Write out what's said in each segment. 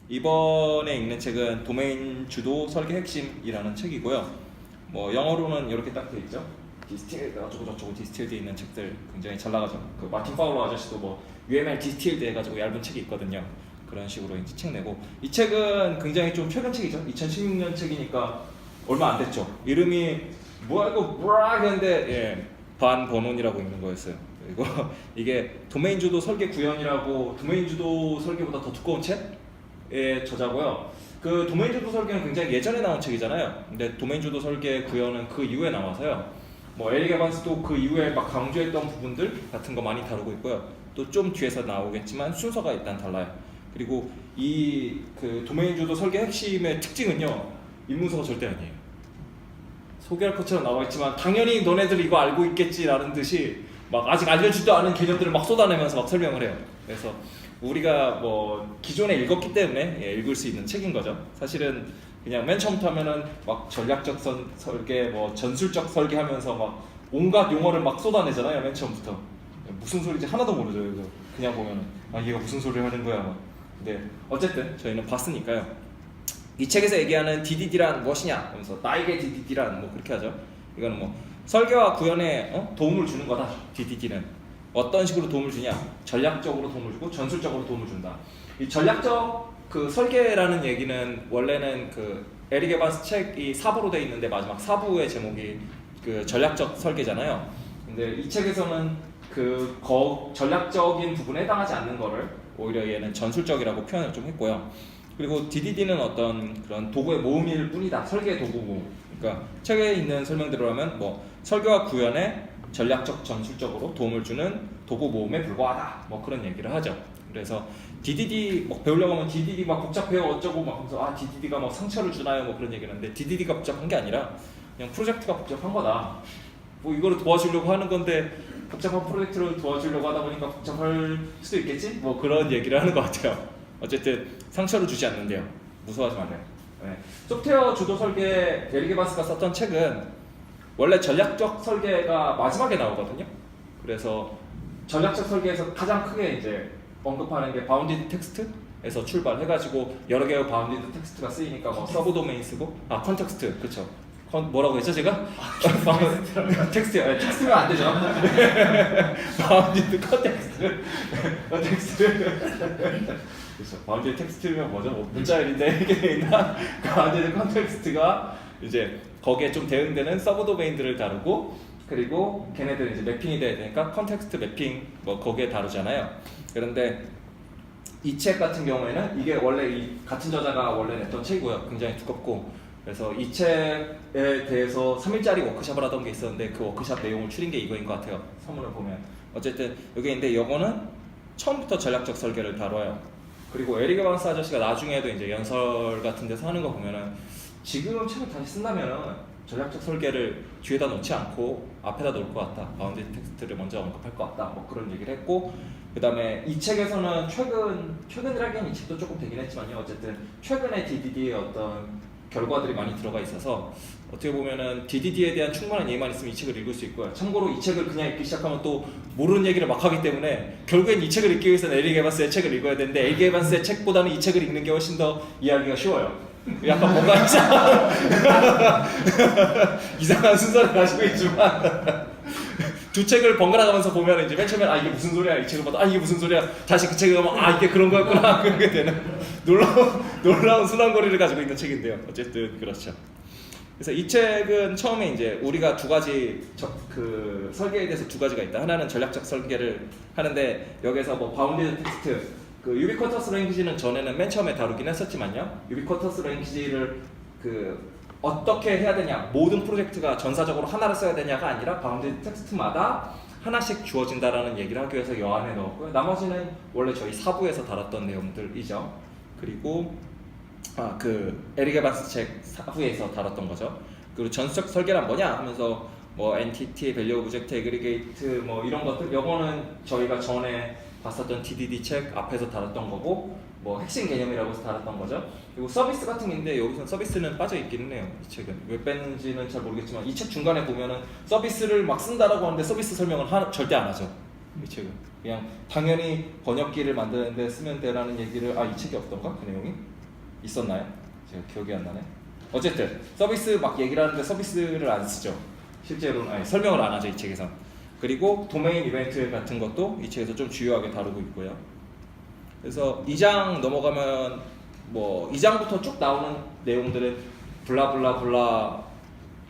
이번에 읽는 책은 도메인 주도 설계 핵심이라는 책이고요. 뭐 영어로는 이렇게 딱 돼 있죠. 디스틸드 어쩌고 저쩌고 디스틸드 있는 책들 굉장히 잘 나가죠. 그 마틴 파울러 아저씨도 뭐 UML 디스틸드 해가지고 얇은 책이 있거든요. 그런 식으로 이제 책 내고, 이 책은 굉장히 좀 최근 책이죠. 2016년 책이니까 얼마 안 됐죠. 이름이 뭐야 이거 뭐라 했는데 예, 반 버논이라고 읽는 거였어요. 그리고 이게 도메인 주도 설계 구현이라고, 도메인 주도 설계보다 더 두꺼운 책의 저자고요. 그 도메인 주도 설계는 굉장히 예전에 나온 책이잖아요. 근데 도메인 주도 설계 구현은 그 이후에 나와서요. 뭐 에릭 에반스도 그 이후에 막 강조했던 부분들 같은 거 많이 다루고 있고요. 또 좀 뒤에서 나오겠지만 순서가 일단 달라요. 그리고 이 그 도메인 주도 설계 핵심의 특징은요, 인문서가 절대 아니에요. 소개할 것처럼 나와 있지만 당연히 너네들 이거 알고 있겠지라는 듯이 막 아직 알려주지도 않은 개념들을 막 쏟아내면서 막 설명을 해요. 그래서 우리가 뭐 기존에 읽었기 때문에 예, 읽을 수 있는 책인 거죠. 사실은 그냥 맨 처음부터 하면은 막 전략적 설계, 뭐 전술적 설계하면서 막 온갖 용어를 막 쏟아내잖아요. 맨 처음부터 무슨 소리인지 하나도 모르죠. 그래서 그냥 보면은 아 얘가 무슨 소리를 하는 거야 막. 근데 어쨌든 저희는 봤으니까요. 이 책에서 얘기하는 DDD란 무엇이냐 하면서 나에게 DDD란 뭐 그렇게 하죠. 이거는 뭐 설계와 구현에 도움을 주는 거다. DDD는 어떤 식으로 도움을 주냐? 전략적으로 도움을 주고 전술적으로 도움을 준다. 이 전략적 그 설계라는 얘기는 원래는 그 에릭 에반스 책이 4부로 돼 있는데 마지막 4부의 제목이 그 전략적 설계잖아요. 근데 이 책에서는 그 전략적인 부분에 해당하지 않는 거를 오히려 얘는 전술적이라고 표현을 좀 했고요. 그리고 DDD는 어떤 그런 도구의 모음일 뿐이다. 설계의 도구 모음. 그러니까 책에 있는 설명대로 하면 뭐 설계와 구현에 전략적 전술적으로 도움을 주는 도구 모음에 불과하다. 뭐 그런 얘기를 하죠. 그래서 DDD 뭐 배우려고 하면 DDD 막 복잡해요 어쩌고 막 하면서 아 DDD가 뭐 상처를 주나요 뭐 그런 얘기를 하는데, DDD가 복잡한 게 아니라 그냥 프로젝트가 복잡한 거다. 뭐 이거를 도와주려고 하는 건데 복잡한 프로젝트를 도와주려고 하다 보니까 복잡할 수도 있겠지? 뭐 그런 얘기를 하는 것 같아요. 어쨌든 상처를 주지 않는데요. 무서워하지 말아요. 네. 소프트웨어 주도 설계 에릭 에반스가 썼던 책은 원래 전략적 설계가 마지막에 나오거든요. 그래서 전략적 설계에서 가장 크게 이제 언급하는 게 바운디드 텍스트에서 출발해가지고 여러 개의 바운디드 텍스트가 쓰이니까 뭐 서브 도메인 쓰고 컨텍스트 그쵸? 뭐라고 했죠 제가? 텍스트요. 네, 텍스트면 안 되죠. 바운디드 컨텍스트. 그렇죠. 바운디드 텍스트면 뭐죠? 뭐 문자열인데 이게 있나? 바운디드 컨텍스트가 이제 거기에 좀 대응되는 서브 도메인들을 다루고, 그리고 걔네들 이제 매핑이 돼야 되니까 컨텍스트 매핑 뭐 거기에 다루잖아요. 그런데 이 책 같은 경우에는 이게 원래 이 같은 저자가 원래 냈던 책이고요. 굉장히 두껍고. 그래서 이 책에 대해서 3일짜리 워크숍을 하던 게 있었는데 그 워크숍 내용을 추린 게 이거인 것 같아요. 서문을 보면. 어쨌든 여기 있는데 이거는 처음부터 전략적 설계를 다뤄요. 그리고 에릭 에반스 아저씨가 나중에도 이제 연설 같은 데서 하는 거 보면은 지금 책을 다시 쓴다면은 전략적 설계를 뒤에다 놓지 않고 앞에다 놓을 것 같다. 바운디드 텍스트를 먼저 언급할 것 같다. 뭐 그런 얘기를 했고, 그 다음에 이 책에서는 최근이라기엔 이 책도 조금 되긴 했지만요. 어쨌든 최근에 DDD의 어떤 결과들이 많이 들어가 있어서 어떻게 보면은 DDD에 대한 충분한 이해만 있으면 이 책을 읽을 수 있고요. 참고로 이 책을 그냥 읽기 시작하면 또 모르는 얘기를 막 하기 때문에 결국엔 이 책을 읽기 위해서는 에릭 에반스의 책을 읽어야 되는데 에릭 에반스의 책보다는 이 책을 읽는 게 훨씬 더 이해하기가 쉬워요. 약간 뭔가 이상한 순서를 가지고 있지만 두 책을 번갈아 가면서 보면 이제 맨 처음에 아 이게 무슨 소리야 이 책을 봐도 아 이게 무슨 소리야 다시 그 책을 보면 아 이게 그런 거였구나 그렇게 되는 놀라운 순환거리를 가지고 있는 책인데요. 어쨌든 그렇죠. 그래서 이 책은 처음에 이제 우리가 두 가지 그 설계에 대해서 두 가지가 있다. 하나는 전략적 설계를 하는데 여기서 뭐 바운디드 텍스트 그 유비쿼터스 랭귀지는 전에는 맨 처음에 다루긴 했었지만요. 유비쿼터스 랭귀지를 그 어떻게 해야 되냐, 모든 프로젝트가 전사적으로 하나를 써야 되냐가 아니라 바운디드 텍스트마다 하나씩 주어진다라는 얘기를 하기 위해서 여 안에 넣었고요. 나머지는 원래 저희 4부에서 다뤘던 내용들이죠. 그리고 그 에릭 에반스 책 4부에서 다뤘던 거죠. 그리고 전술적 설계란 뭐냐 하면서 뭐 엔티티, 밸류 오브젝트, 애그리게이트 뭐 이런 것들, 요거는 저희가 전에 봤었던 DDD 책 앞에서 다뤘던 거고 뭐 핵심 개념이라고 해서 다뤘던 거죠. 그리고 서비스 같은 게 있는데 여기서 서비스는 빠져 있기는 해요. 이 책은 왜 뺐는지는 잘 모르겠지만 이 책 중간에 보면은 서비스를 막 쓴다라고 하는데 서비스 설명을 절대 안 하죠. 이 책은 그냥 당연히 번역기를 만드는데 쓰면 되라는 얘기를 이 책이 없던가 그 내용이 있었나요? 제가 기억이 안 나네. 어쨌든 서비스 막 얘기를 하는데 서비스를 안 쓰죠. 실제로는 아니, 설명을 안 하죠 이 책에서. 그리고 도메인 이벤트 같은 것도 이 책에서 좀 주요하게 다루고 있고요. 그래서 2장 넘어가면 뭐 2장부터 쭉 나오는 내용들은 블라블라블라와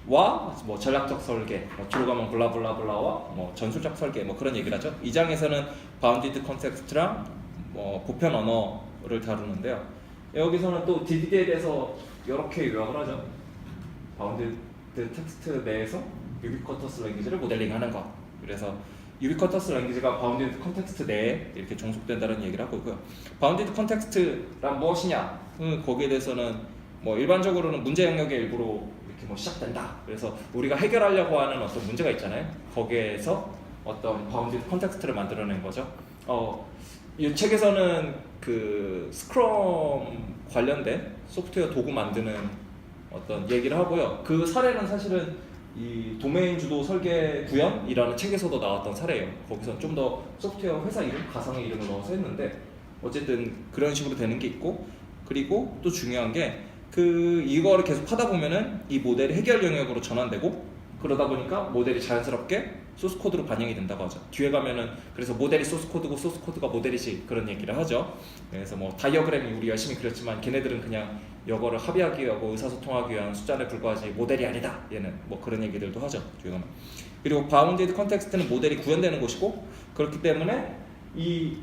뭐 전략적 설계, 뭐 뒤로 가면 블라블라블라와 뭐 전술적 설계 뭐 그런 얘기를 하죠. 2장에서는 바운디드 컨텍스트랑 뭐 보편 언어를 다루는데요. 여기서는 또 DDD에 대해서 이렇게 요약을 하죠. 바운디드 텍스트 내에서 유비쿼터스 랭귀지를 모델링하는 것. 그래서 유비쿼터스 랭귀지가 바운디드 컨텍스트 내에 이렇게 종속된다는 얘기를 하고 있고요. 바운디드 컨텍스트란 무엇이냐? 거기에 대해서는 뭐 일반적으로는 문제 영역의 일부로 이렇게 뭐 시작된다. 그래서 우리가 해결하려고 하는 어떤 문제가 있잖아요. 거기에서 어떤 바운디드 컨텍스트를 만들어낸 거죠. 이 책에서는 그 스크럼 관련된 소프트웨어 도구 만드는 어떤 얘기를 하고요. 그 사례는 사실은 이 도메인 주도 설계 구현이라는 책에서도 나왔던 사례예요. 거기서 좀 더 소프트웨어 회사 이름, 가상의 이름을 넣어서 했는데 어쨌든 그런 식으로 되는 게 있고, 그리고 또 중요한 게 그 이거를 계속 하다 보면은 이 모델이 해결 영역으로 전환되고, 그러다 보니까 모델이 자연스럽게 소스 코드로 반영이 된다고 하죠. 뒤에 가면은 그래서 모델이 소스 코드고 소스 코드가 모델이지 그런 얘기를 하죠. 그래서 뭐 다이어그램이 우리 열심히 그렸지만 걔네들은 그냥 이거를 합의하기 위하고 의사소통하기 위한 숫자에 불과하지 모델이 아니다. 얘는 뭐 그런 얘기들도 하죠. 뒤에 가면. 그리고 바운디드 컨텍스트는 모델이 구현되는 곳이고, 그렇기 때문에 이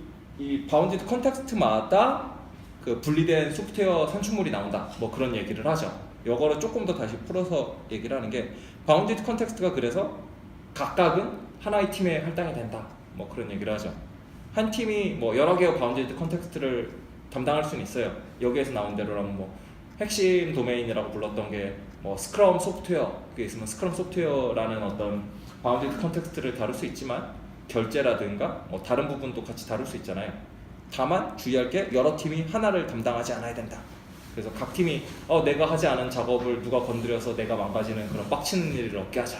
바운디드 컨텍스트마다 그 분리된 소프트웨어 산출물이 나온다. 뭐 그런 얘기를 하죠. 이거를 조금 더 다시 풀어서 얘기를 하는 게 바운디드 컨텍스트가 그래서 각각은 하나의 팀에 할당이 된다. 뭐 그런 얘기를 하죠. 한 팀이 뭐 여러 개의 바운디드 컨텍스트를 담당할 수는 있어요. 여기에서 나온 대로라면 뭐 핵심 도메인이라고 불렀던 게 뭐 스크럼 소프트웨어, 그게 있으면 스크럼 소프트웨어라는 어떤 바운디드 컨텍스트를 다룰 수 있지만 결제라든가 뭐 다른 부분도 같이 다룰 수 있잖아요. 다만 주의할 게 여러 팀이 하나를 담당하지 않아야 된다. 그래서 각 팀이 내가 하지 않은 작업을 누가 건드려서 내가 망가지는 그런 빡치는 일을 없게 하자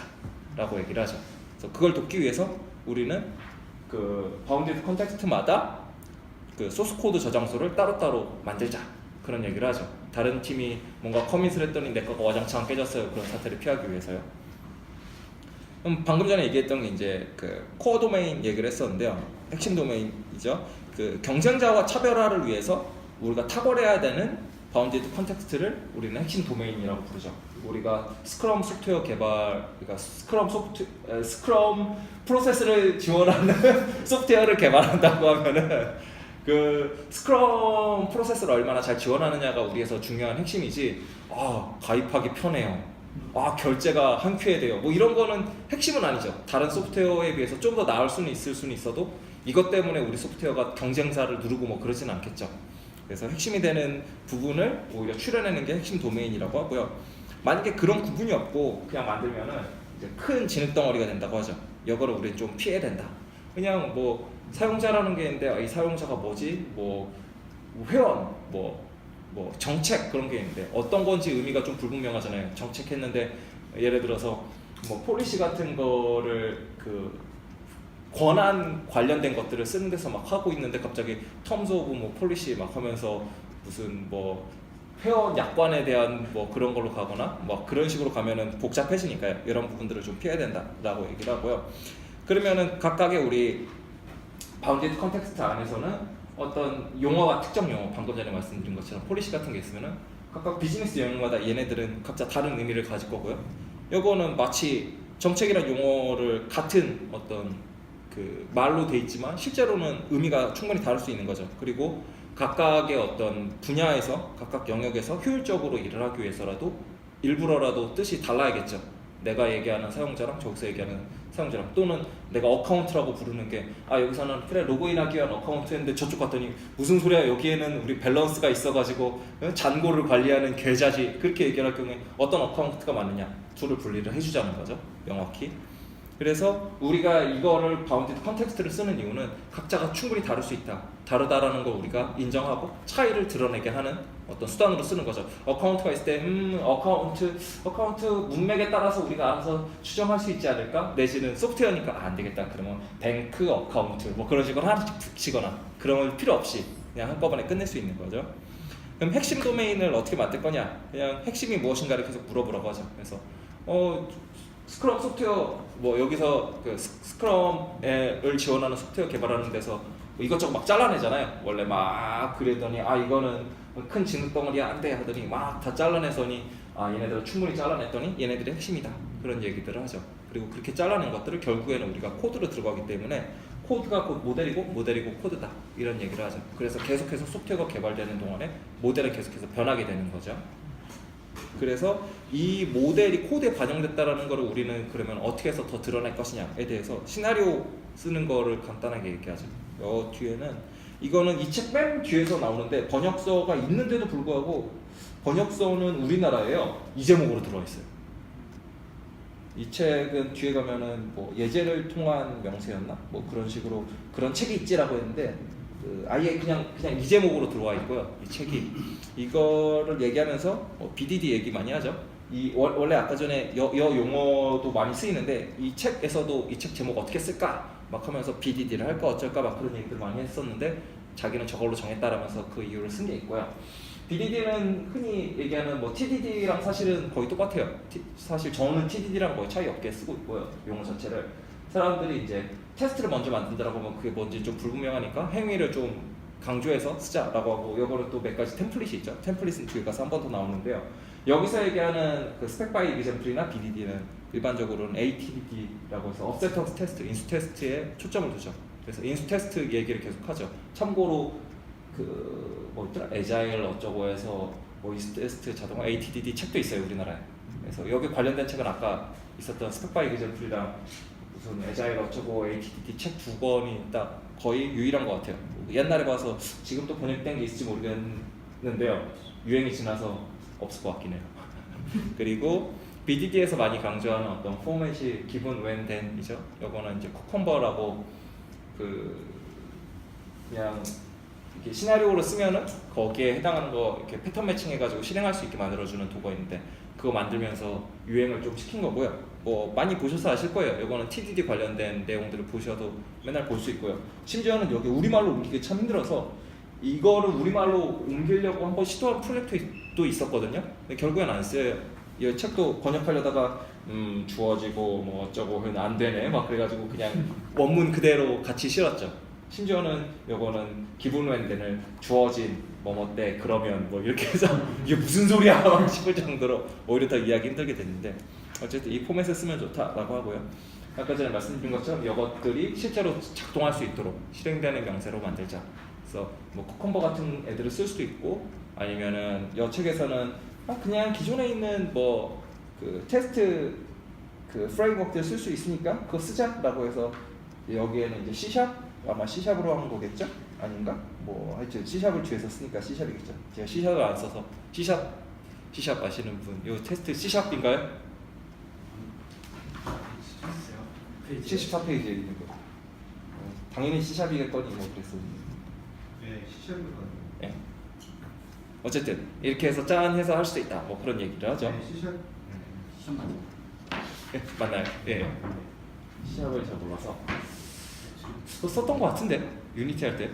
라고 얘기를 하죠. 그래서 그걸 돕기 위해서 우리는 그 바운디드 컨텍스트마다 그 소스 코드 저장소를 따로따로 만들자 그런 얘기를 하죠. 다른 팀이 뭔가 커밋을 했더니 내 거가 와장창 깨졌어요. 그런 사태를 피하기 위해서요. 방금 전에 얘기했던 게 이제 그 코어 도메인 얘기를 했었는데요. 핵심 도메인이죠. 그 경쟁자와 차별화를 위해서 우리가 탁월해야 되는 바운디드 컨텍스트를 우리는 핵심 도메인이라고 부르죠. 우리가 스크럼 소프트웨어 개발, 그러니까 스크럼 프로세스를 지원하는 소프트웨어를 개발한다고 하면은 그 스크럼 프로세스를 얼마나 잘 지원하느냐가 우리에서 중요한 핵심이지. 가입하기 편해요. 결제가 한 큐에 돼요. 뭐 이런 거는 핵심은 아니죠. 다른 소프트웨어에 비해서 좀 더 나을 수는 있을 수는 있어도 이것 때문에 우리 소프트웨어가 경쟁사를 누르고 뭐 그러진 않겠죠. 그래서 핵심이 되는 부분을 오히려 추려내는 게 핵심 도메인이라고 하고요. 만약에 그런 구분이 없고 그냥 만들면은 이제 큰 진흙 덩어리가 된다고 하죠. 이거를 우리는 좀 피해야 된다. 그냥 뭐 사용자라는 게 있는데 이 사용자가 뭐지? 뭐 회원, 뭐 정책 그런 게 있는데 어떤 건지 의미가 좀 불분명하잖아요. 정책했는데 예를 들어서 뭐 폴리시 같은 거를 그 권한 관련된 것들을 쓰는 데서 막 하고 있는데 갑자기 텀즈 오브 뭐 폴리시 막 하면서 무슨 뭐 회원 약관에 대한 뭐 그런 걸로 가거나 뭐 그런 식으로 가면은 복잡해지니까요. 이런 부분들을 좀 피해야 된다라고 얘기를 하고요. 그러면은 각각의 우리 바운디드 컨텍스트 안에서는 어떤 용어가 특정 용어, 방금 전에 말씀드린 것처럼 폴리시 같은 게 있으면은 각각 비즈니스 영역마다 얘네들은 각자 다른 의미를 가질 거고요. 요거는 마치 정책이란 용어를 같은 어떤 그 말로 돼 있지만 실제로는 의미가 충분히 다를 수 있는 거죠. 그리고 각각의 어떤 분야에서 각각 영역에서 효율적으로 일을 하기 위해서라도 일부러라도 뜻이 달라야겠죠. 내가 얘기하는 사용자랑 저기서 얘기하는 사용자랑, 또는 내가 어카운트라고 부르는 게 여기서는 그래 로그인하기 위한 어카운트인데 저쪽 갔더니 무슨 소리야, 여기에는 우리 밸런스가 있어가지고 잔고를 관리하는 계좌지, 그렇게 얘기할 경우에 어떤 어카운트가 맞느냐, 둘을 분리를 해주자는 거죠, 명확히. 그래서 우리가 이거를 바운디드 컨텍스트를 쓰는 이유는 각자가 충분히 다를 수 있다, 다르다라는 걸 우리가 인정하고 차이를 드러내게 하는 어떤 수단으로 쓰는 거죠. 어카운트가 있을 때 어카운트 문맥에 따라서 우리가 알아서 추정할 수 있지 않을까? 내지는 소프트웨어니까 안 되겠다, 그러면 뱅크 어카운트 뭐 그런 식으로 하나씩 붙이거나 그런 걸 필요 없이 그냥 한꺼번에 끝낼 수 있는 거죠. 그럼 핵심 도메인을 어떻게 만들 거냐? 그냥 핵심이 무엇인가를 계속 물어보라고 하죠. 그래서 스크럼 소프트웨어 뭐 여기서 그 스크럼을 지원하는 소프트웨어 개발하는 데서 뭐 이것저것 막 잘라내잖아요. 원래 막 그러더니 이거는 큰 진흙 덩어리야 안 돼 하더니 막 다 잘라내서니 얘네들은 충분히 잘라냈더니 얘네들이 핵심이다 그런 얘기들을 하죠. 그리고 그렇게 잘라낸 것들을 결국에는 우리가 코드로 들어가기 때문에 코드가 곧 모델이고 모델이고 코드다 이런 얘기를 하죠. 그래서 계속해서 소프트웨어가 개발되는 동안에 모델은 계속해서 변하게 되는 거죠. 그래서 이 모델이 코드에 반영됐다라는 거를 우리는 그러면 어떻게 해서 더 드러낼 것이냐에 대해서 시나리오 쓰는 거를 간단하게 얘기하죠. 뒤에는 이거는 이 책 맨 뒤에서 나오는데 번역서가 있는데도 불구하고 번역서는 우리나라에요. 이 제목으로 들어와 있어요. 이 책은 뒤에 가면은 뭐 예제를 통한 명세였나? 뭐 그런 식으로 그런 책이 있지라고 했는데 아예 그냥 이 제목으로 들어와 있고요. 이 책이 이거를 얘기하면서 BDD 얘기 많이 하죠. 원래 아까 전에 여 용어도 많이 쓰이는데 이 책에서도 이 책 제목 어떻게 쓸까 막 하면서 BDD를 할까 어쩔까 막 그런 얘기들 많이 했었는데 자기는 저걸로 정했다라면서 그 이유를 쓴 게 있고요. BDD는 흔히 얘기하는 뭐 TDD랑 사실은 거의 똑같아요. 사실 저는 TDD랑 거의 차이 없게 쓰고 있고요. 용어 자체를 사람들이 이제 테스트를 먼저 만든다라고 하면 그게 뭔지 좀 불분명하니까 행위를 좀 강조해서 쓰자라고 하고 이거는 또 몇 가지 템플릿이 있죠. 템플릿은 뒤에 가서 한 번 더 나오는데요. 여기서 얘기하는 그 스펙 바이 이그젬플이나 BDD는 일반적으로는 ATDD라고 해서 업셋 오브 테스트, 인수 테스트에 초점을 두죠. 그래서 인수 테스트 얘기를 계속하죠. 참고로 그 뭐 있더라? 에자일 어쩌고 해서 뭐 인수 테스트 자동화 ATDD 책도 있어요 우리나라에. 그래서 여기 관련된 책은 아까 있었던 스펙 바이 이그젬플이랑 무슨 에자일 어쩌고 ATDD 책 두 권이 딱 거의 유일한 것 같아요. 옛날에 봐서 지금 또 번역된 게 있을지 모르겠는데요. 유행이 지나서 없을 것 같긴 해요. 그리고 BDD에서 많이 강조하는 어떤 포맷이 기본 when then이죠. 요거는 이제 쿠컴버라고 그냥 이렇게 시나리오로 쓰면은 거기에 해당하는 거 이렇게 패턴 매칭해가지고 실행할 수 있게 만들어주는 도구가 있는데 그거 만들면서 유행을 좀 시킨 거고요. 뭐 많이 보셔서 아실 거예요. 이거는 TDD 관련된 내용들을 보셔도 맨날 볼 수 있고요. 심지어는 여기 우리말로 옮기기 참 힘들어서 이거를 우리말로 옮기려고 한번 시도한 프로젝트도 있었거든요. 근데 결국엔 안 써요. 이 책도 번역하려다가 주어지고 뭐 어쩌고 안 되네 막 그래가지고 그냥 원문 그대로 같이 실었죠. 심지어는 요거는 기본 웬덴을 주어진 뭐뭐 때 그러면 뭐 이렇게 해서 이게 무슨 소리야 막 싶을 정도로 오히려 더 이해하기 힘들게 됐는데 어쨌든 이 포맷을 쓰면 좋다라고 하고요. 아까 전에 말씀드린 것처럼 이것들이 실제로 작동할 수 있도록 실행되는 명세로 만들자. 그래서 뭐 쿠컴버 같은 애들을 쓸 수도 있고 아니면은 이 책에서는 그냥 기존에 있는 뭐 그 테스트 그 프레임워크들 쓸 수 있으니까 그거 쓰자라고 해서 여기에는 이제 C샵 아마 C샵으로 하는 거겠죠? 아닌가? 뭐 하여튼 C샵을 뒤에서 쓰니까 C샵이겠죠. 제가 C샵을 안 써서 C샵 아시는 분? 이 테스트 C샵인가요? 74페이지에 있는 거. 당연히 C샵이겠거니 뭐 그랬었는데. 네, C샵으로 가는. 네. 어쨌든 이렇게 해서 짠 해서 할 수도 있다. 뭐 그런 얘기를 하죠. 네, C샵. 시험 맞아. 네, 맞나요? 예. C샵을 잘 몰라서. 또 썼던 것 같은데 유니티 할 때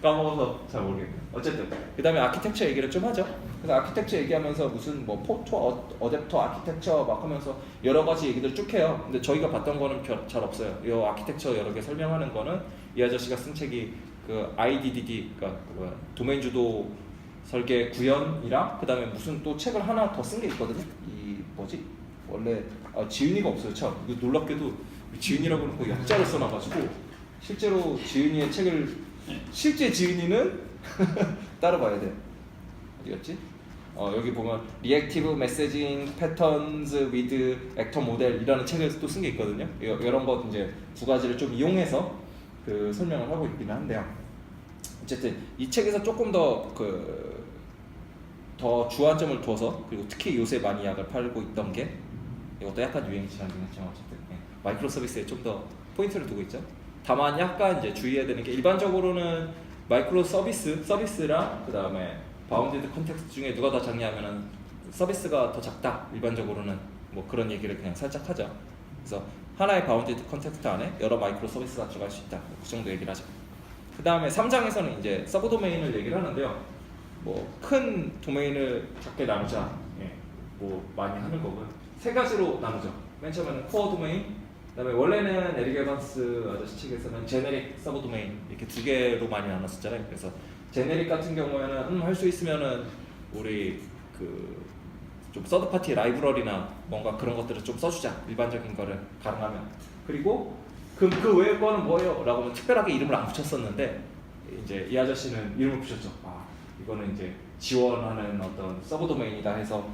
까먹어서 잘 모르겠네요. 어쨌든 그 다음에 아키텍처 얘기를 좀 하죠. 그래서 아키텍처 얘기하면서 무슨 뭐 포토 어댑터 아키텍처 막 하면서 여러 가지 얘기들 쭉 해요. 근데 저희가 봤던 거는 잘 없어요. 이 아키텍처 여러 개 설명하는 거는 이 아저씨가 쓴 책이 그 IDDD 그러니까 도메인 주도 설계 구현이랑 그 다음에 무슨 또 책을 하나 더 쓴 게 있거든요. 이 뭐지? 원래 지은이가 없어요. 참 이거 놀랍게도 지은이라고 하는 거 약자를 써놔가지고 실제로 지은이의 책을 실제 지은이는 따로 봐야 돼. 어디였지? 여기 보면 Reactive Messaging Patterns with Actor Model 이라는 책을 또 쓴 게 있거든요. 이런 거 이제 두 가지를 좀 이용해서 그 설명을 하고 있기는 한데요. 어쨌든 이 책에서 조금 더 주안점을 둬서 그리고 특히 요새 많이 약을 팔고 있던 게 이것도 약간 유행이 지나긴 했지만 어쨌든 마이크로 서비스에 좀 더 포인트를 두고 있죠. 다만 약간 이제 주의해야 되는 게 일반적으로는 마이크로 서비스랑 그 다음에 바운디드 컨텍스트 중에 누가 더 작냐면은 서비스가 더 작다. 일반적으로는 뭐 그런 얘기를 그냥 살짝 하죠. 그래서 하나의 바운디드 컨텍스트 안에 여러 마이크로 서비스가 들어갈 수 있다. 그 정도 얘기를 하죠. 그 다음에 3장에서는 이제 서브 도메인을 얘기를 하는데요. 뭐 큰 도메인을 작게 나누자. 예, 뭐 많이 하는 거고요. 세 가지로 나누죠. 맨 처음에는 코어 도메인, 그다음에 원래는 에릭 에반스 아저씨 책에서는 제네릭 서브 도메인 이렇게 두 개로 많이 나눴었잖아요. 그래서 제네릭 같은 경우에는 할 수 있으면은 우리 그 좀 서드 파티 라이브러리나 뭔가 그런 것들을 좀 써주자. 일반적인 거를 가능하면. 그리고 그 외의 거는 뭐예요? 라고 하면 특별하게 이름을 안 붙였었는데 이제 이 아저씨는 이름을 붙였죠. 아, 이거는 이제 지원하는 어떤 서브 도메인이다 해서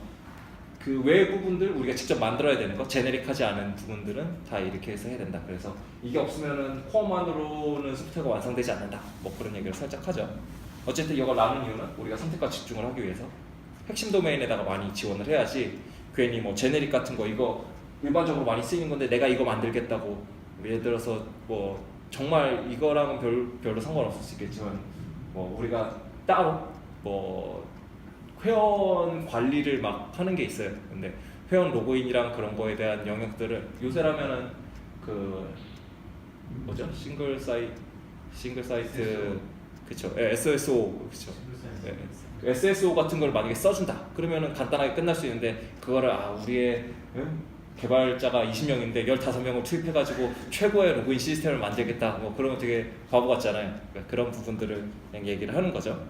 그 외의 부분들 우리가 직접 만들어야 되는 거, 제네릭하지 않은 부분들은 다 이렇게 해서 해야 된다. 그래서 이게 없으면은 코어만으로는 소프트웨어가 완성되지 않는다. 뭐 그런 얘기를 살짝 하죠. 어쨌든 이걸 나눈 이유는 우리가 선택과 집중을 하기 위해서 핵심 도메인에다가 많이 지원을 해야지 괜히 뭐 제네릭 같은 거 이거 일반적으로 많이 쓰이는 건데 내가 이거 만들겠다고 예를 들어서 뭐 정말 이거랑은 별로 상관없을 수 있겠지만 뭐 우리가 따로 뭐 회원 관리를 막 하는 게 있어요. 근데 회원 로그인이랑 그런 거에 대한 영역들을 요새라면은 그 뭐죠? 싱글 사이트 그쵸? 예, SSO 그쵸? 예, SSO 같은 걸 만약에 써준다. 그러면은 간단하게 끝날 수 있는데 그거를 우리의 개발자가 20명인데 15명을 투입해가지고 최고의 로그인 시스템을 만들겠다. 뭐 그러면 되게 바보 같잖아요. 그러니까 그런 부분들을 그냥 얘기를 하는 거죠.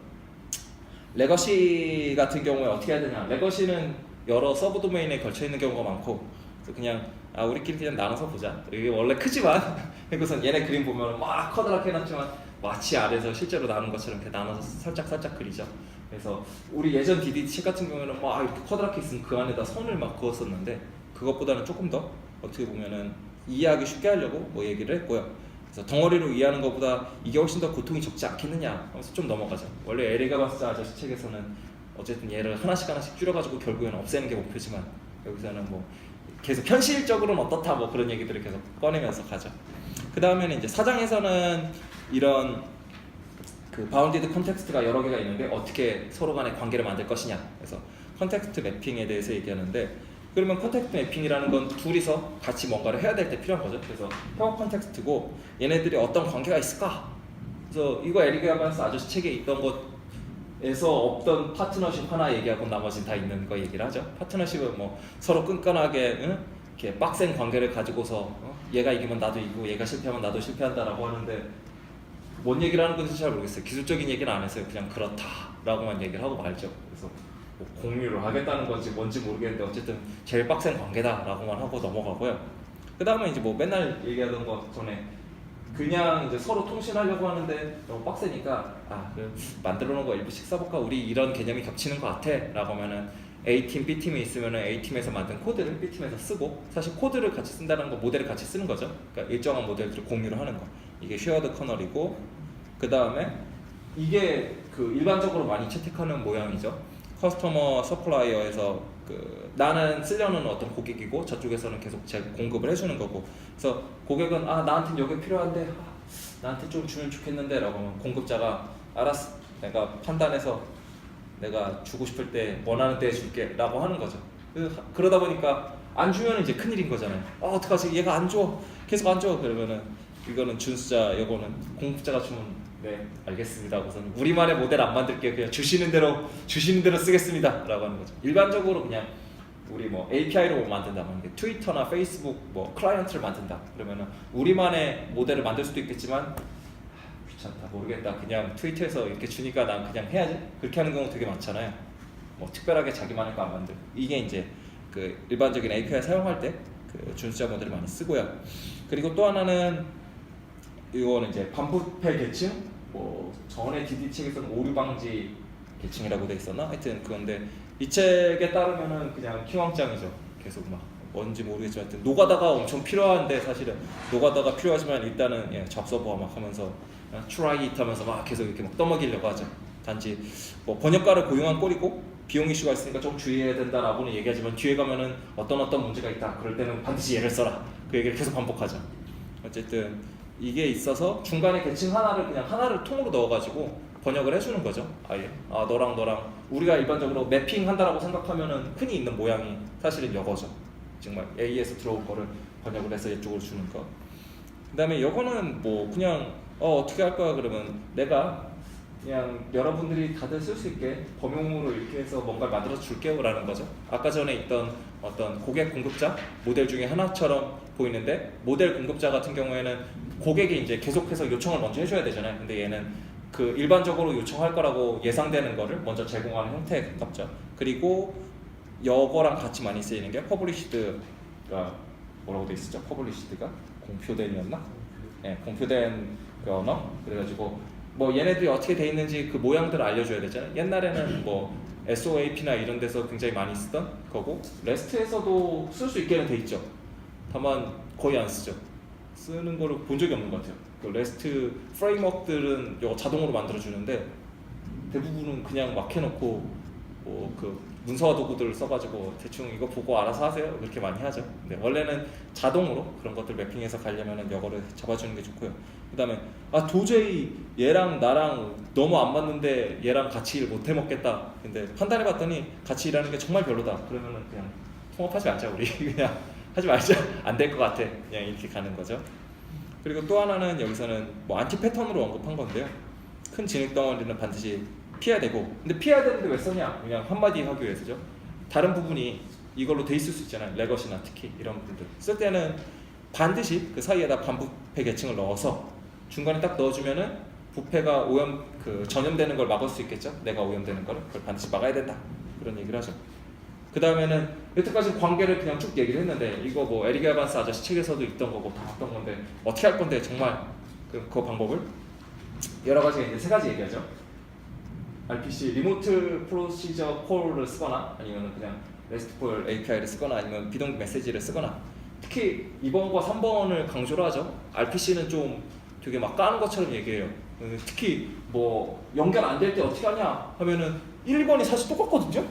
레거시 같은 경우에 어떻게 해야 되냐? 레거시는 여러 서브 도메인에 걸쳐 있는 경우가 많고, 그래서 그냥 우리끼리 그냥 나눠서 보자. 이게 원래 크지만, 그래서 얘네 그림 보면 막 커다랗게 해놨지만 마치 아래에서 실제로 나눈 것처럼 이렇게 나눠서 살짝 그리죠. 그래서 우리 예전 DD 책 같은 경우에는 막 이렇게 커다랗게 있으면 그 안에다 선을 막 그었었는데 그것보다는 조금 더 어떻게 보면은 이해하기 쉽게 하려고 뭐 얘기를 했고요. 그래서 덩어리로 이해하는 것보다 이게 훨씬 더 고통이 적지 않겠느냐 하면서 좀 넘어가죠. 원래 에릭 에반스 아저씨 책에서는 어쨌든 얘를 하나씩 줄여가지고 결국에는 없애는 게 목표지만 여기서는 뭐 계속 현실적으로는 어떻다 뭐 그런 얘기들을 계속 꺼내면서 가죠. 그 다음에는 이제 4장에서는 이런 그 바운디드 컨텍스트가 여러 개가 있는데 어떻게 서로 간의 관계를 만들 것이냐. 그래서 컨텍스트 매핑에 대해서 얘기하는데 그러면 컨텍스트 매핑이라는 건 둘이서 같이 뭔가를 해야 될 때 필요한 거죠. 그래서 협업 컨텍스트고 얘네들이 어떤 관계가 있을까? 그래서 이거 에릭 에반스 아저씨 책에 있던 것에서 없던 파트너십 하나 얘기하고 나머지는 다 있는 거 얘기를 하죠. 파트너십은 뭐 서로 끈끈하게 이렇게 빡센 관계를 가지고서 얘가 이기면 나도 이기고 얘가 실패하면 나도 실패한다라고 하는데 뭔 얘기를 하는 건지 잘 모르겠어요. 기술적인 얘기는 안 했어요. 그냥 그렇다라고만 얘기를 하고 말죠. 그래서 뭐 공유를 하겠다는 건지 뭔지 모르겠는데 어쨌든 제일 빡센 관계다라고만 하고 넘어가고요. 그 다음에 이제 뭐 맨날 얘기하던 거 전에 그냥 이제 서로 통신하려고 하는데 너무 빡세니까 그럼 만들어 놓은 거 일부씩 써볼까? 우리 이런 개념이 겹치는 것 같아 라고 하면은 A팀, B팀이 있으면 A팀에서 만든 코드를 B팀에서 쓰고 사실 코드를 같이 쓴다는 거 모델을 같이 쓰는 거죠. 그러니까 일정한 모델들을 공유를 하는 거. 이게 쉐어드 커널이고 그 다음에 이게 그 일반적으로 많이 채택하는 모양이죠. 커스터머 서플라이어에서 그 나는 쓰려는 어떤 고객이고 저쪽에서는 계속 공급을 해주는 거고 그래서 고객은 나한테 이게 필요한데 나한테 좀 주면 좋겠는데 라고 하면 공급자가 알았어 내가 판단해서 내가 주고 싶을 때 원하는 때에 줄게 라고 하는 거죠. 그러다 보니까 안 주면 이제 큰일인 거잖아요. 어떡하지 얘가 안 줘 계속 안 줘 그러면은 이거는 준수자 이거는 공급자가 주면 네 알겠습니다 우선 우리만의 모델 안 만들게요 그냥 주시는 대로 쓰겠습니다 라고 하는 거죠. 일반적으로 그냥 우리 뭐 API로 만든다 트위터나 페이스북 뭐 클라이언트를 만든다 그러면은 우리만의 모델을 만들 수도 있겠지만 귀찮다 모르겠다 그냥 트위터에서 이렇게 주니까 난 그냥 해야지 그렇게 하는 경우 되게 많잖아요. 뭐 특별하게 자기만의 거 안 만들 이게 이제 그 일반적인 API 사용할 때 그 준수자 모델을 많이 쓰고요. 그리고 또 하나는 이거는 이제 반부패 계층 뭐 전에 DD 책에서는 오류 방지 계층이라고 돼 있었나? 하여튼 그건데 이 책에 따르면은 그냥 킹왕짱이죠. 계속 막 뭔지 모르겠지만 하여튼 노가다가 엄청 필요한데 사실은 노가다가 필요하지만 일단은 잡서버 막 하면서 try it 하면서 막 계속 이렇게 막 떠먹이려고 하죠. 단지 뭐 번역가를 고용한 꼴이고 비용 이슈가 있으니까 좀 주의해야 된다라고는 얘기하지만 뒤에 가면은 어떤 문제가 있다 그럴 때는 반드시 얘를 써라 그 얘기를 계속 반복하죠. 어쨌든 이게 있어서 중간에 계층 하나를 통으로 넣어가지고 번역을 해주는 거죠. 아예 너랑 우리가 일반적으로 매핑 한다라고 생각하면은 흔히 있는 모양이 사실은 이거죠. 정말 A에서 들어온 거를 번역을 해서 이쪽으로 주는 거. 그다음에 이거는 뭐 그냥 어떻게 할 거야 그러면 내가 그냥 여러분들이 다들 쓸 수 있게 범용으로 이렇게 해서 뭔가를 만들어 줄게요 라는 거죠. 아까 전에 있던 어떤 고객 공급자 모델 중에 하나처럼 보이는데, 모델 공급자 같은 경우에는 고객이 이제 계속해서 요청을 먼저 해줘야 되잖아요. 근데 얘는 그 일반적으로 요청할 거라고 예상되는 거를 먼저 제공하는 형태에 가깝죠. 그리고 이거랑 같이 많이 쓰이는 게 퍼블리시드가 뭐라고 돼 있었죠? 퍼블리시드가 공표된이었나? 네, 공표된 그 언어. 그래가지고 뭐 얘네들이 어떻게 돼 있는지 그 모양들을 알려줘야 되잖아요. 옛날에는 뭐 SOAP나 이런 데서 굉장히 많이 쓰던 거고, 레스트에서도 쓸 수 있게는 돼 있죠. 다만 거의 안 쓰죠. 쓰는 거를 본 적이 없는 것 같아요. 그 레스트 프레임워크들은 이거 자동으로 만들어 주는데 대부분은 그냥 막 해놓고 뭐 그 문서화 도구들을 써가지고 대충 이거 보고 알아서 하세요 이렇게 많이 하죠. 근데 원래는 자동으로 그런 것들 매핑해서 가려면은 이거를 잡아주는 게 좋고요. 그다음에 도저히 얘랑 나랑 너무 안 맞는데 얘랑 같이 일 못 해먹겠다. 근데 판단해봤더니 같이 일하는 게 정말 별로다. 그러면은 그냥 통합하지 말자 우리 그냥 하지 말자. 안 될 것 같아. 그냥 이렇게 가는 거죠. 그리고 또 하나는 여기서는 뭐 안티 패턴으로 언급한 건데요. 큰 진흙 덩어리는 반드시 피해야 되고, 근데 피해야 되는데 왜 써냐? 그냥 한마디 하기 위해서죠. 다른 부분이 이걸로 돼 있을 수 있잖아요. 레거시나 특히 이런 부분들 쓸 때는 반드시 그 사이에다 반부패 계층을 넣어서 중간에 딱 넣어주면은 부패가 오염 전염되는 걸 막을 수 있겠죠. 내가 오염되는 거를 그걸 반드시 막아야 된다. 그런 얘기를 하죠. 그 다음에는 여태까지 관계를 그냥 쭉 얘기를 했는데, 이거 뭐 에릭 에반스 아저씨 책에서도 있던 거고 다 봤던 건데 어떻게 할 건데 정말 그 방법을 여러 가지 이제 세 가지 얘기하죠. RPC 리모트 프로시저 콜을 쓰거나 아니면 그냥 RESTful API를 쓰거나 아니면 비동 메시지를 쓰거나, 특히 2번과 3번을 강조를 하죠. RPC는 좀 되게 막 까는 것처럼 얘기해요. 특히 뭐 연결 안 될 때 어떻게 하냐 하면은 1번이 사실 똑같거든요.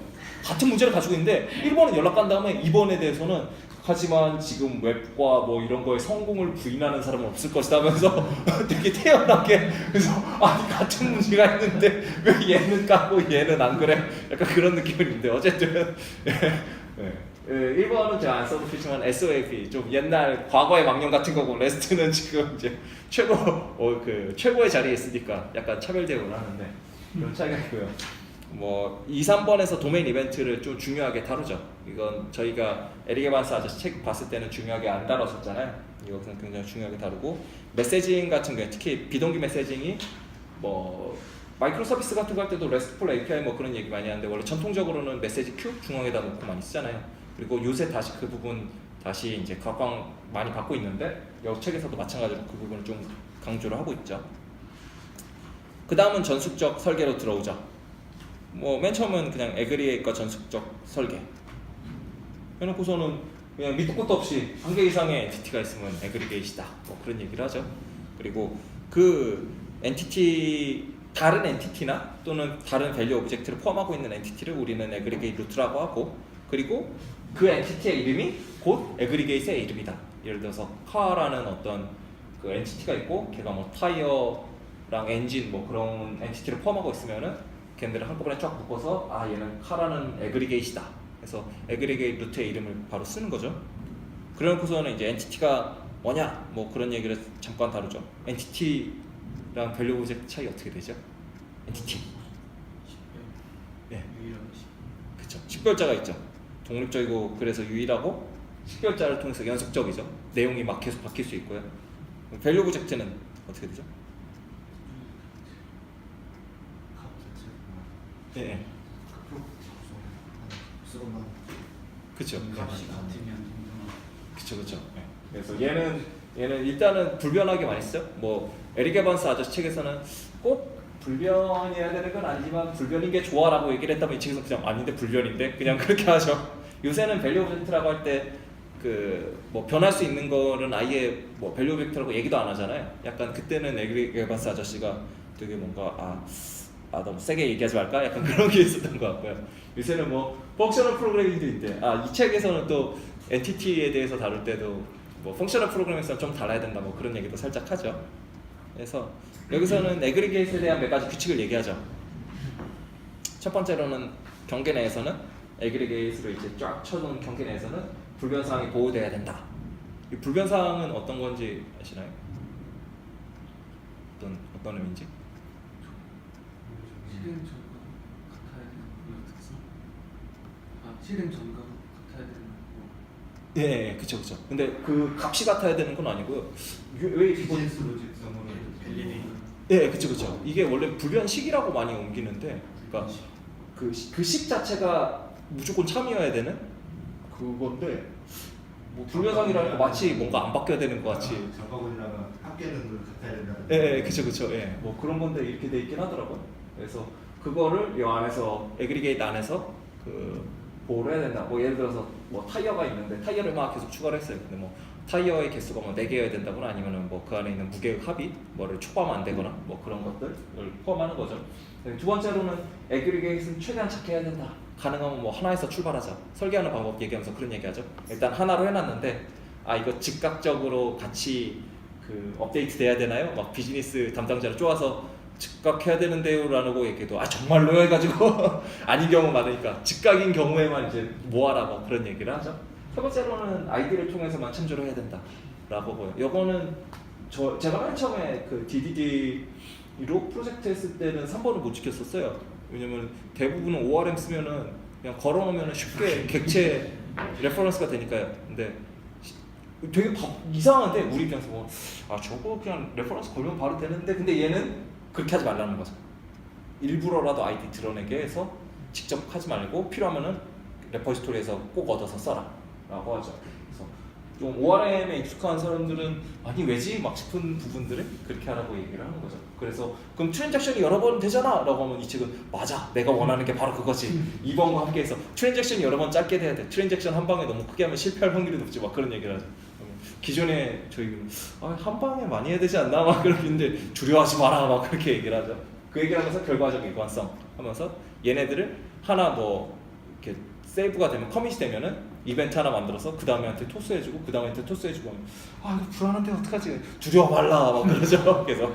같은 문제를 가지고 있는데 1번은 연락 간 다음에 2번에 대해서는 하지만 지금 웹과 뭐 이런 거에 성공을 부인하는 사람은 없을 것이다 하면서 되게 태연하게, 그래서 아니 같은 문제가 있는데 왜 얘는 까고 얘는 안 그래? 약간 그런 느낌인데 어쨌든 1번은 제가 안 써도 좋지만 SOAP 좀 옛날 과거의 망령 같은 거고, 레스트는 지금 이제 최고의 자리에 있으니까 약간 차별 대우를 하는데 그런 차이가 있고요. 뭐 2, 3번에서 도메인 이벤트를 좀 중요하게 다루죠. 이건 저희가 에릭 에반스 아저씨 책 봤을 때는 중요하게 안 다뤘었잖아요. 이것은 굉장히 중요하게 다루고, 메시징 같은 경우에 특히 비동기 메시징이 뭐 마이크로 서비스 같은 거 할 때도 RESTful API 뭐 그런 얘기 많이 하는데, 원래 전통적으로는 메시지 큐 중앙에다 놓고 많이 쓰잖아요. 그리고 요새 다시 그 부분 다시 이제 각광 많이 받고 있는데, 이 책에서도 마찬가지로 그 부분을 좀 강조를 하고 있죠. 그 다음은 전숙적 설계로 들어오죠. 뭐 맨 처음은 그냥 에그리게이트과 전숙적 설계 해놓고서는 그냥 밑도 끝도 없이 한 개 이상의 엔티티가 있으면 에그리게이트다 뭐 그런 얘기를 하죠. 그리고 그 엔티티, 다른 엔티티나 또는 다른 밸류 오브젝트를 포함하고 있는 엔티티를 우리는 에그리게이트 루트라고 하고, 그리고 그 엔티티의 이름이 곧 에그리게이트의 이름이다. 예를 들어서 카라는 어떤 그 엔티티가 있고 걔가 뭐 타이어랑 엔진 뭐 그런 엔티티를 포함하고 있으면은 걔네들을 한꺼번에 쫙 묶어서 얘는 카라는 에그리게이트다. 그래서 에그리게이트 루트의 이름을 바로 쓰는 거죠. 그러고서는 이제 엔티티가 뭐냐 뭐 그런 얘기를 잠깐 다루죠. 엔티티랑 밸류 오브젝트 차이 어떻게 되죠? 엔티티. 네. 그렇죠. 식별자가 있죠. 독립적이고 그래서 유일하고 식별자를 통해서 연속적이죠. 내용이 막 계속 바뀔 수 있고요. 밸류 오브젝트는 어떻게 되죠? 네. 그렇죠. 그렇죠. 네. 그래서 얘는 일단은 불변하게 많이 쓰죠. 뭐 에릭 에반스 아저씨 책에서는 꼭 불변이어야 되는 건 아니지만 불변인 게 좋아라고 얘기를 했다면 이 책에서 그냥 아닌데 불변인데 그냥 그렇게 하죠. 요새는 밸류 오브젝트라고 할 때 그 뭐 변할 수 있는 거는 아예 뭐 밸류 오브젝트라고 얘기도 안 하잖아요. 약간 그때는 에릭 에반스 아저씨가 되게 뭔가 너무 세게 얘기하지 말까? 약간 그런 게 있었던 것 같고요. 요새는 뭐 펑셔널 프로그래밍도 있대. 이 책에서는 또 엔티티에 대해서 다룰 때도 뭐 펑셔널 프로그래밍에서 좀 달아야 된다 뭐 그런 얘기도 살짝 하죠. 그래서 여기서는 에그리게이트에 대한 몇 가지 규칙을 얘기하죠. 첫 번째로는 경계 내에서는 에그리게이트로 이제 쫙 쳐놓은 경계 내에서는 불변사항이 보호돼야 된다. 이 불변사항은 어떤 건지 아시나요? 어떤 의미인지. 실행 전과도 같아야 되는 거 어떻게 써? 아 실행 전과도 같아야 되는 거. 예, 그쵸. 근데 그 값이 같아야 되는 건 아니고요. 왜 기본 비즈니스 로직성으로 빌리니. 예, 그쵸. 이게 원래 불변식이라고 많이 옮기는데, 그러니까 그 식 자체가 무조건 참여해야 되는 그건데, 뭐 불변상이라는 거 마치 뭔가 안 바뀌어야 되는 것 같이. 정가군이랑 합계는 같아야 된다. 예, 그쵸. 예, 뭐 그런 건데 이렇게 돼 있긴 하더라고요. 그래서 그거를 이 안에서 에그리게이트 안에서 그 보호를 해야 된다. 뭐 예를 들어서 뭐 타이어가 있는데 타이어를 막 계속 추가를 했어요. 근데 뭐 타이어의 개수가 뭐 4개여야 된다거나 아니면은 뭐 그 안에 있는 무게의 합이 뭐를 초과하면 안 되거나 뭐 그런 것들을 포함하는 거죠. 두 번째로는 에그리게이트는 최대한 작게 해야 된다. 가능하면 뭐 하나에서 출발하자. 설계하는 방법 얘기하면서 그런 얘기하죠. 일단 하나로 해놨는데 아 이거 즉각적으로 같이 그 업데이트 돼야 되나요? 막 비즈니스 담당자를 쪼아서 즉각해야 되는데요라고 얘기해도 아 정말로요 해가지고 아닌 경우 많으니까 즉각인 경우에만 이제 뭐하라 뭐 그런 얘기를 하죠. 세 번째로는 아이디를 통해서만 참조를 해야 된다라고 보여. 요거는 제가 맨 처음에 그 DDD로 프로젝트 했을 때는 3번을 못 지켰었어요. 왜냐면 대부분은 ORM 쓰면은 그냥 걸어놓으면 쉽게 객체 레퍼런스가 되니까요. 근데 되게 이상한데 우리 입장에서 뭐, 아 저거 그냥 레퍼런스 걸면 바로 되는데 근데 얘는 그렇게 하지 말라는 거죠. 일부러라도 아이디 드러내게 해서 직접 하지 말고 필요하면은 레퍼지토리에서 꼭 얻어서 써라 라고 하죠. 그래서 좀 ORM에 익숙한 사람들은 아니 왜지? 막 싶은 부분들을 그렇게 하라고 얘기를 하는 거죠. 그래서 그럼 트랜잭션이 여러 번 되잖아 라고 하면 이 책은 맞아 내가 원하는 게 바로 그거지 2번과 함께 해서 트랜잭션이 여러 번 짧게 돼야 돼. 트랜잭션 한 방에 너무 크게 하면 실패할 확률이 높지 막 그런 얘기를 하죠. 기존에 저희 한 방에 많이 해야 되지 않나 막 그러는데 두려워하지 마라 막 그렇게 얘기를 하죠. 그 얘기를 하면서 결과적 일관성 하면서 얘네들을 하나 뭐 이렇게 세이브가 되면 커밋이 되면은 이벤트 하나 만들어서 그 다음에한테 토스해주고 그 다음에한테 토스해주고 아 이거 불안한데 어떡하지 두려워 말라 막 그러죠. 그래서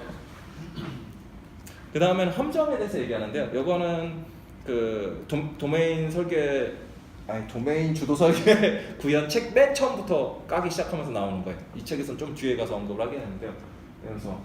그 다음에는 함정에 대해서 얘기하는데요. 요거는 그 도메인 설계 도메인 주도 설계 구현 책 맨 처음부터 까기 시작하면서 나오는 거예요. 이 책에서는 좀 뒤에 가서 언급을 하게 되는데요. 그래서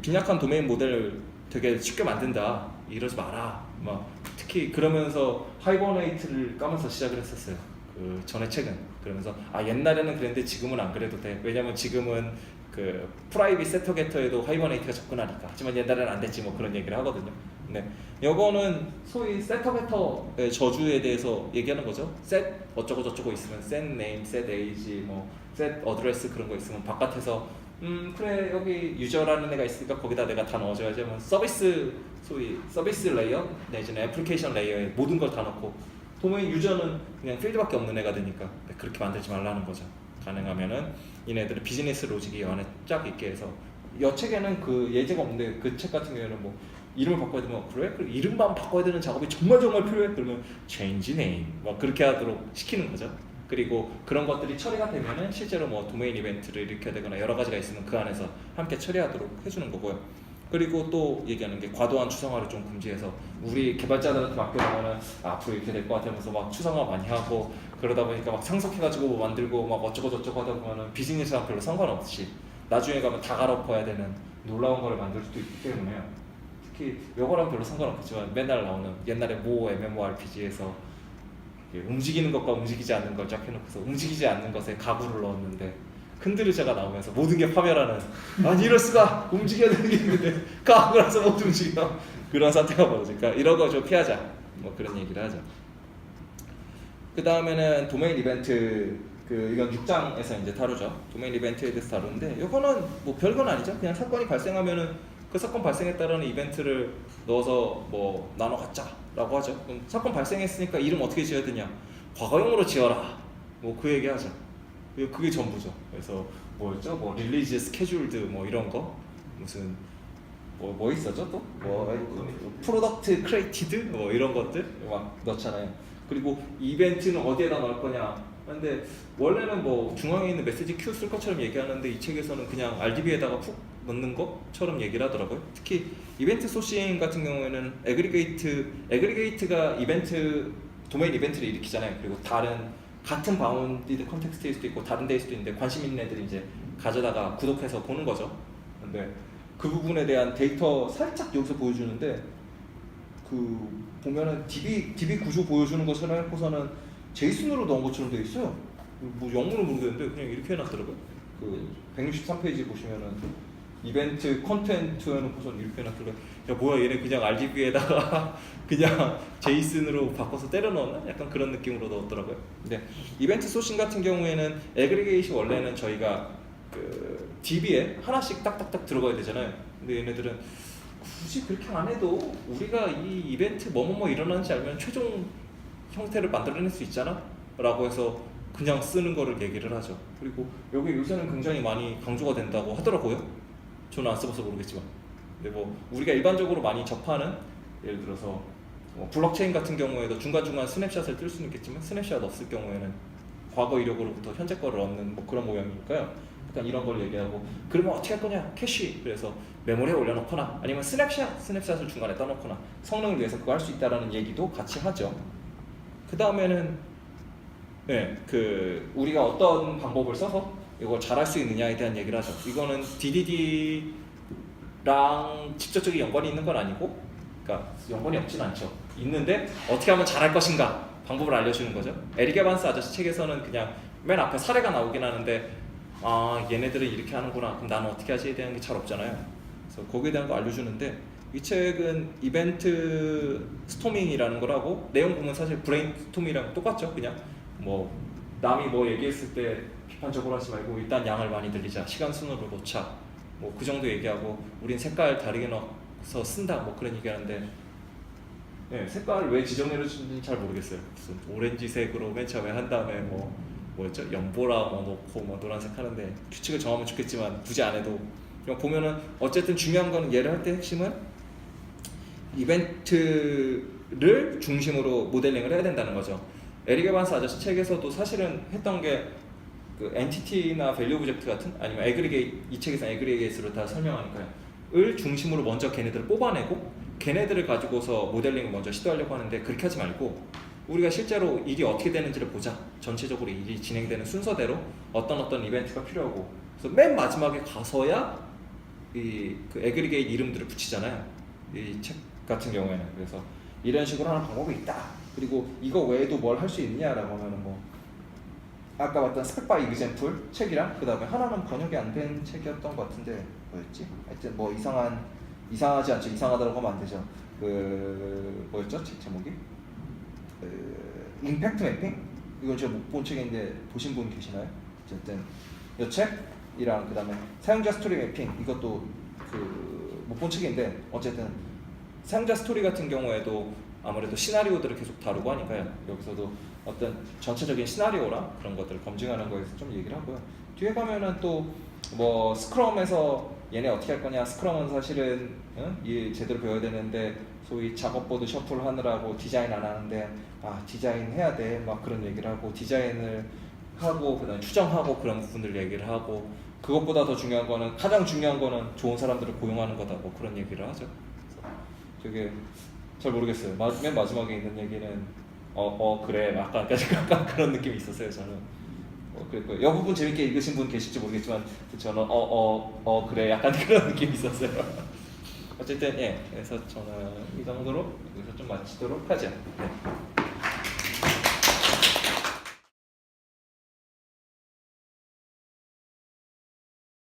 빈약한 도메인 모델을 되게 쉽게 만든다. 이러지 마라. 막 특히 그러면서 하이버네이트를 까면서 시작을 했었어요. 그 전에 책은 그러면서 옛날에는 그랬는데 지금은 안 그래도 돼. 왜냐면 지금은 그 프라이빗 세터 게터에도 하이버네이트가 접근하니까. 하지만 옛날에는 안 됐지 뭐 그런 얘기를 하거든요. 네, 요거는 소위 세터 게터의 저주에 대해서 얘기하는 거죠. 셋 어쩌고 저쩌고 있으면 셋 네임, 셋 에이지, 뭐 셋 어드레스 그런 거 있으면 바깥에서 그래 여기 유저라는 애가 있으니까 거기다 내가 다 넣어줘야지. 뭐 소위 서비스 레이어 내지는 애플리케이션 레이어에 모든 걸 다 넣고 도메인 유저는 그냥 필드밖에 없는 애가 되니까 그렇게 만들지 말라는 거죠. 가능하면은 얘네들은 비즈니스 로직이 이 안에 쫙 있게 해서 이 책에는 그 예제가 없는데 그 책 같은 경우에는 뭐 이름을 바꿔야 되면 그래? 그럼 이름만 바꿔야 되는 작업이 정말 필요해? 그러면 change name 막 그렇게 하도록 시키는 거죠. 그리고 그런 것들이 처리가 되면은 실제로 뭐 도메인 이벤트를 일으켜야 되거나 여러 가지가 있으면 그 안에서 함께 처리하도록 해주는 거고요. 그리고 또 얘기하는 게 과도한 추상화를 좀 금지해서 우리 개발자들한테 맡겨놓으면 앞으로 이렇게 될 것 같으면서 막 추상화 많이 하고 그러다 보니까 막 상속해가지고 뭐 만들고 막 어쩌고 저쩌고 하다 보면은 비즈니스랑 별로 상관없이 나중에 가면 다 갈아엎어야 되는 놀라운 거를 만들 수도 있기 때문에 특히 요거랑 별로 상관없겠지만 맨날 나오는 옛날에 모 MMORPG에서 움직이는 것과 움직이지 않는 걸 쫙 해놓고서 움직이지 않는 것에 가구를 넣었는데 흔들의자가 나오면서 모든 게 파멸하는 아니 이럴 수가 움직여야 되는 게 있는데 가구라서 못 움직여 그런 사태가 벌어지니까 이런 거 좀 피하자 뭐 그런 얘기를 하죠. 그 다음에는 도메인 이벤트 이건 6장에서 이제 다루죠. 도메인 이벤트에 대해서 다루는데 이거는 뭐 별건 아니죠. 그냥 사건이 발생하면은 그 사건 발생에 따르는 이벤트를 넣어서 뭐 나눠 갖자라고 하죠. 그럼 사건 발생했으니까 이름 어떻게 지어야 되냐? 과거형으로 지어라. 뭐 그 얘기 하죠. 그게 전부죠. 그래서 뭐였죠? 뭐 릴리즈 스케줄드 뭐 이런 거 무슨 뭐 있었죠 또? 뭐 프로덕트 크리에이티드 뭐 이런 것들 막 넣잖아요. 그리고 이벤트는 어디에다 넣을 거냐? 근데 원래는 뭐 중앙에 있는 메시지 큐 쓸 것처럼 얘기하는데 이 책에서는 그냥 RDB에다가 푹 넣는 것처럼 얘기를 하더라고요. 특히 이벤트 소싱 같은 경우에는 에그리게이트가 도메인 이벤트를 일으키잖아요. 그리고 같은 바운디드 컨텍스트일 수도 있고 다른 데일 수도 있는데 관심 있는 애들이 이제 가져다가 구독해서 보는 거죠. 근데 그 부분에 대한 데이터 살짝 여기서 보여주는데 그 보면은 DB 구조 보여주는 것처럼 해놓고서는 제이슨으로 넣은 것처럼 되어 있어요. 뭐 영문을 모르겠는데 그냥 이렇게 해놨더라고요. 그 163페이지 보시면은 이벤트 컨텐트 해놓고선 이렇게 해놨길래 야 뭐야 얘네 그냥 RDB에다가 그냥 제이슨으로 바꿔서 때려 넣었나? 약간 그런 느낌으로 넣었더라고요. 근데 이벤트 소싱 같은 경우에는 애그리게이션 원래는 저희가 그 DB에 하나씩 딱딱딱 들어가야 되잖아요. 근데 얘네들은 굳이 그렇게 안 해도 우리가 이 이벤트 뭐뭐뭐 일어나는지 알면 최종 형태를 만들어낼 수 있잖아 라고 해서 그냥 쓰는 거를 얘기를 하죠. 그리고 여기 요새는 굉장히 많이 강조가 된다고 하더라고요. 저는 안 써봐서 모르겠지만 근데 뭐 우리가 일반적으로 많이 접하는 예를 들어서 뭐 블록체인 같은 경우에도 중간중간 스냅샷을 뜰 수는 있겠지만 스냅샷 없을 경우에는 과거 이력으로부터 현재 거를 얻는 뭐 그런 모양이니까요. 약간 이런 걸 얘기하고 그러면 어떻게 할 거냐? 캐시 그래서 메모리에 올려놓거나 아니면 스냅샷을 중간에 떠놓거나 성능을 위해서 그거 할 수 있다라는 얘기도 같이 하죠. 그 다음에는 네, 그 우리가 어떤 방법을 써서 이걸 잘할 수 있느냐에 대한 얘기를 하죠. 이거는 DDD랑 직접적인 연관이 있는 건 아니고, 그러니까 연관이 없진 않죠. 있는데 어떻게 하면 잘할 것인가 방법을 알려주는 거죠. 에릭 에반스 아저씨 책에서는 그냥 맨 앞에 사례가 나오긴 하는데 아 얘네들은 이렇게 하는구나. 그럼 나는 어떻게 하지에 대한 게 잘 없잖아요. 그래서 거기에 대한 거 알려주는데 이 책은 이벤트 스토밍이라는 거라고 내용 보면 사실 브레인스토밍이랑 똑같죠. 그냥 뭐 남이 뭐 얘기했을 때 비판적으로 하지 말고 일단 양을 많이 들리자, 시간 순으로 놓자, 뭐 그 정도 얘기하고 우린 색깔 다르게 넣어서 쓴다 뭐 그런 얘기하는데 네, 색깔을 왜 지정해 주는지 잘 모르겠어요. 무슨 오렌지색으로 맨 처음에 한 다음에 뭐였죠? 연보라 뭐 놓고 뭐 노란색 하는데 규칙을 정하면 좋겠지만 굳이 안 해도 그냥 보면은 어쨌든 중요한 거는 얘를 할 때 핵심은 이벤트를 중심으로 모델링을 해야 된다는 거죠. 에릭 에반스 아저씨 책에서도 사실은 했던 게 그 엔티티나 밸류 오브젝트 같은 아니면 애그리게이트 이 책에서 애그리게이트로 다 설명하니까요. 을 중심으로 먼저 걔네들을 뽑아내고 걔네들을 가지고서 모델링을 먼저 시도하려고 하는데 그렇게 하지 말고 우리가 실제로 일이 어떻게 되는지를 보자. 전체적으로 일이 진행되는 순서대로 어떤 이벤트가 필요하고 그래서 맨 마지막에 가서야 이 그 애그리게이트 이름들을 붙이잖아요. 이 책 같은 경우에는 그래서 이런 식으로 하는 방법이 있다. 그리고 이거 외에도 뭘 할 수 있냐라고 하면은 뭐 아까 봤던 스펙 바이 이그젬플 책이랑 그 다음에 하나는 번역이 안 된 책이었던 것 같은데 뭐였지? 하여튼 뭐 이상하지 않죠. 이상하다고 하면 안 되죠. 그 뭐였죠? 책 제목이? 임팩트 매핑? 이건 제가 못 본 책인데 보신 분 계시나요? 어쨌든 이 책이랑 그 다음에 사용자 스토리 매핑 이것도 그 못 본 책인데 어쨌든 사용자 스토리 같은 경우에도 아무래도 시나리오들을 계속 다루고 하니까요. 여기서도 어떤 전체적인 시나리오랑 그런 것들을 검증하는 거에서 좀 얘기를 하고요. 뒤에 가면은 또 뭐 스크럼에서 얘네 어떻게 할 거냐. 스크럼은 사실은 이 제대로 배워야 되는데 소위 작업보드 셔플 하느라고 디자인 안 하는데 디자인 해야 돼 막 그런 얘기를 하고 디자인을 하고 그다음에 추정하고 그런 부분들 얘기를 하고 그것보다 더 중요한 거는 가장 중요한 거는 좋은 사람들을 고용하는 거다 뭐 그런 얘기를 하죠. 되게 잘 모르겠어요. 맨 마지막에 있는 얘기는 그래 약간 그런 느낌이 있었어요. 저는 그랬고요. 이 부분 재밌게 읽으신 분 계실지 모르겠지만 저는 그래 약간 그런 느낌이 있었어요. 어쨌든 예 그래서 저는 이 정도로 여기서 좀 마치도록 하죠. 네.